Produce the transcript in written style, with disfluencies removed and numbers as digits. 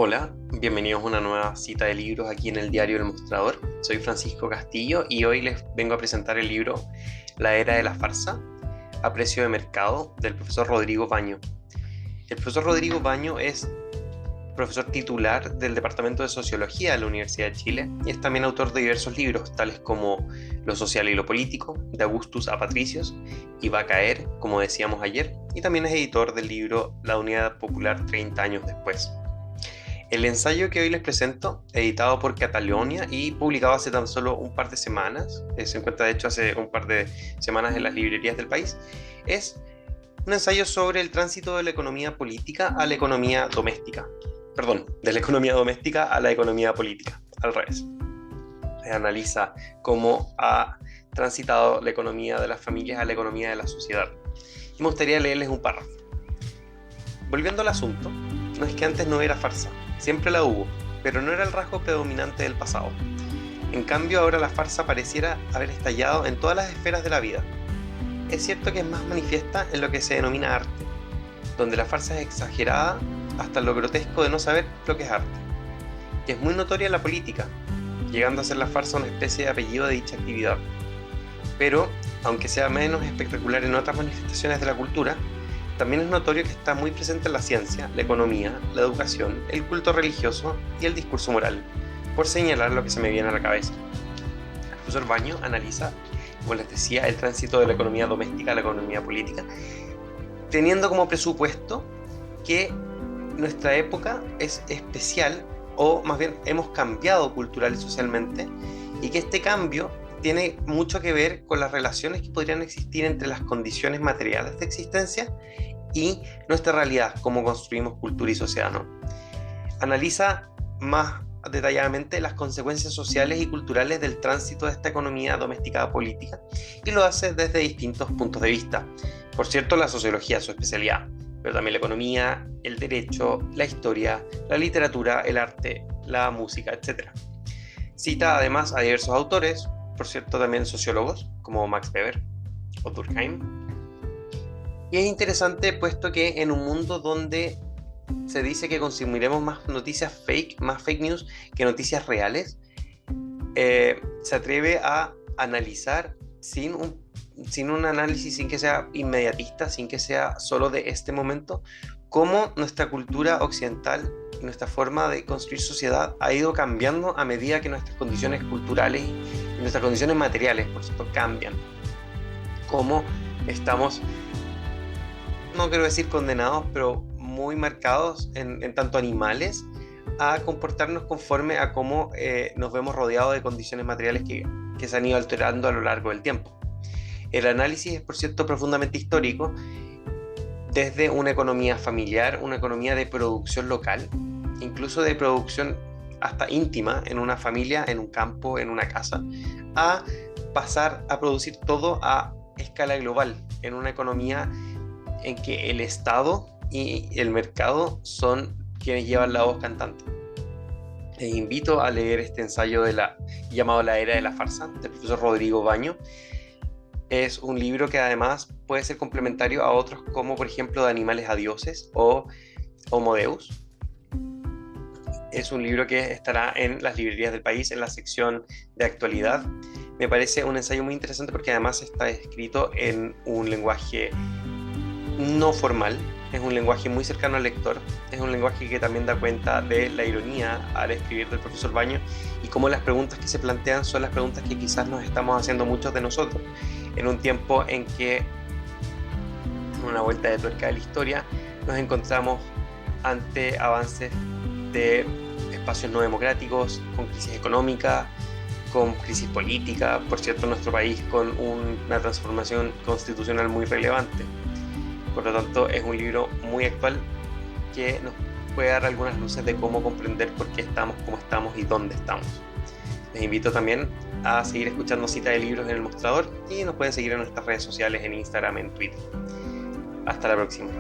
Hola, bienvenidos a una nueva cita de libros aquí en el diario El Mostrador. Soy Francisco Castillo y hoy les vengo a presentar el libro La Era de la Farsa, a precio de mercado, del profesor Rodrigo Baño. El profesor Rodrigo Baño es profesor titular del Departamento de Sociología de la Universidad de Chile y es también autor de diversos libros, tales como Lo social y lo político, de Augustus a Patricios, y Va a caer, como decíamos ayer, y también es editor del libro La Unidad Popular 30 años después. El ensayo que hoy les presento, editado por Catalonia y publicado hace tan solo un par de semanas, se encuentra de hecho hace un par de semanas en las librerías del país, es un ensayo sobre el tránsito de la economía política a la economía doméstica. Perdón, de la economía doméstica a la economía política, al revés. Analiza cómo ha transitado la economía de las familias a la economía de la sociedad. Y me gustaría leerles un párrafo. Volviendo al asunto, no es que antes no hubiera farsa, siempre la hubo, pero no era el rasgo predominante del pasado. En cambio, ahora la farsa pareciera haber estallado en todas las esferas de la vida. Es cierto que es más manifiesta en lo que se denomina arte, donde la farsa es exagerada hasta lo grotesco de no saber lo que es arte. Y es muy notoria en la política, llegando a ser la farsa una especie de apellido de dicha actividad. Pero, aunque sea menos espectacular en otras manifestaciones de la cultura, también es notorio que está muy presente en la ciencia, la economía, la educación, el culto religioso y el discurso moral, por señalar lo que se me viene a la cabeza. El profesor Baño analiza, como les decía, el tránsito de la economía doméstica a la economía política, teniendo como presupuesto que nuestra época es especial, o más bien hemos cambiado cultural y socialmente, y que este cambio tiene mucho que ver con las relaciones que podrían existir entre las condiciones materiales de existencia y nuestra realidad, cómo construimos cultura y sociedad, ¿no? Analiza más detalladamente las consecuencias sociales y culturales del tránsito de esta economía doméstica política y lo hace desde distintos puntos de vista. Por cierto, la sociología es su especialidad, pero también la economía, el derecho, la historia, la literatura, el arte, la música, etc. Cita además a diversos autores, por cierto también sociólogos, como Max Weber o Durkheim. Y es interesante puesto que en un mundo donde se dice que consumiremos más noticias fake, más fake news que noticias reales, se atreve a analizar sin un análisis, sin que sea inmediatista, sin que sea solo de este momento, cómo nuestra cultura occidental y nuestra forma de construir sociedad ha ido cambiando a medida que nuestras condiciones culturales y nuestras condiciones materiales, por cierto, cambian. Cómo estamos, no quiero decir condenados, pero muy marcados en tanto animales a comportarnos conforme a cómo nos vemos rodeados de condiciones materiales que se han ido alterando a lo largo del tiempo. El análisis es, por cierto, profundamente histórico, desde una economía familiar, una economía de producción local, incluso de producción hasta íntima en una familia, en un campo, en una casa, a pasar a producir todo a escala global, en una economía en que el Estado y el mercado son quienes llevan la voz cantante. Les invito a leer este ensayo llamado La Era de la Farsa, del profesor Rodrigo Baño. Es un libro que además puede ser complementario a otros como por ejemplo De animales a dioses o Homo Deus. Es un libro que estará en las librerías del país en la sección de actualidad. Me parece un ensayo muy interesante porque además está escrito en un lenguaje no formal, es un lenguaje muy cercano al lector, es un lenguaje que también da cuenta de la ironía al escribir del profesor Baño y cómo las preguntas que se plantean son las preguntas que quizás nos estamos haciendo muchos de nosotros en un tiempo en que, en una vuelta de tuerca de la historia, nos encontramos ante avances de espacios no democráticos, con crisis económica, con crisis política, por cierto, nuestro país con una transformación constitucional muy relevante. Por lo tanto, es un libro muy actual que nos puede dar algunas luces de cómo comprender por qué estamos como estamos y dónde estamos. Les invito también a seguir escuchando Cita de Libros en El Mostrador y nos pueden seguir en nuestras redes sociales, en Instagram, en Twitter. Hasta la próxima.